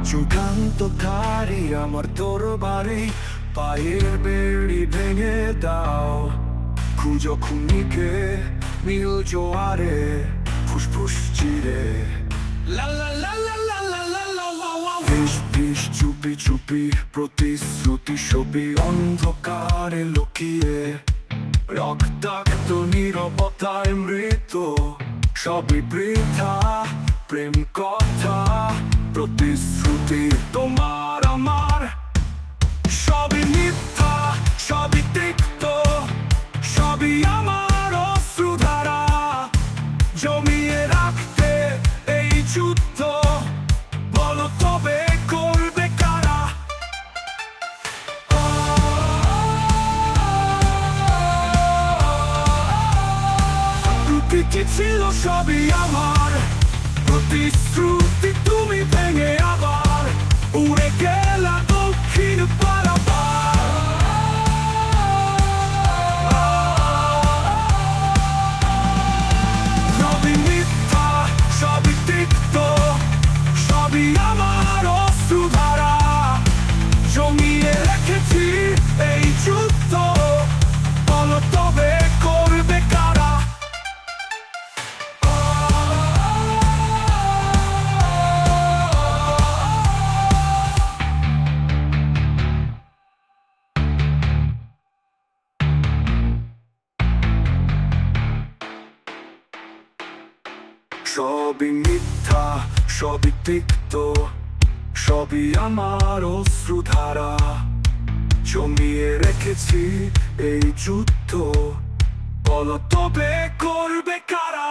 চূড়ান্ত ধারি আমার তোর বাড়ি, পায়ের বেড়ি ভেঙে দাও। খুঁজো খুনিকে নীল জোয়ারে, ফুসফুস চিরে। লা লা লা লা লা লা লা লা লা লা। বিষ বিষ চুপি চুপি প্রতিশ্রুতি ছবি অন্ধকারে লুকিয়ে। রক্তাক্ত নীরবতায় মৃত, সবই বৃথা। প্রেম কথা প্রতিশ্রুতি তোমার আমার, সবই মিথ্যা, সবই তিক্ত, সবই আমার অশ্রুধারা। জমিয়ে রাখতে এই যুদ্ধ, বলো তবে করবে কারা? প্রতিটি ছিল সবই আমার, প্রতিশ্রুতি তুমি ভেঙে আবার উড়ে গেলা দক্ষিণ পারাবার। সবই মিথ্যা, সবই তিক্ত, সবই আমার অশ্রুধারা। জমিয়ে রেখেছি এই যুদ্ধ, বলো তবে করবে কারা? সবই মিথ্যা, সবই তিক্ত, সবই আমার অশ্রুধারা। জমিয়ে রেখেছি এই যুদ্ধ, বলো তবে করবে কারা?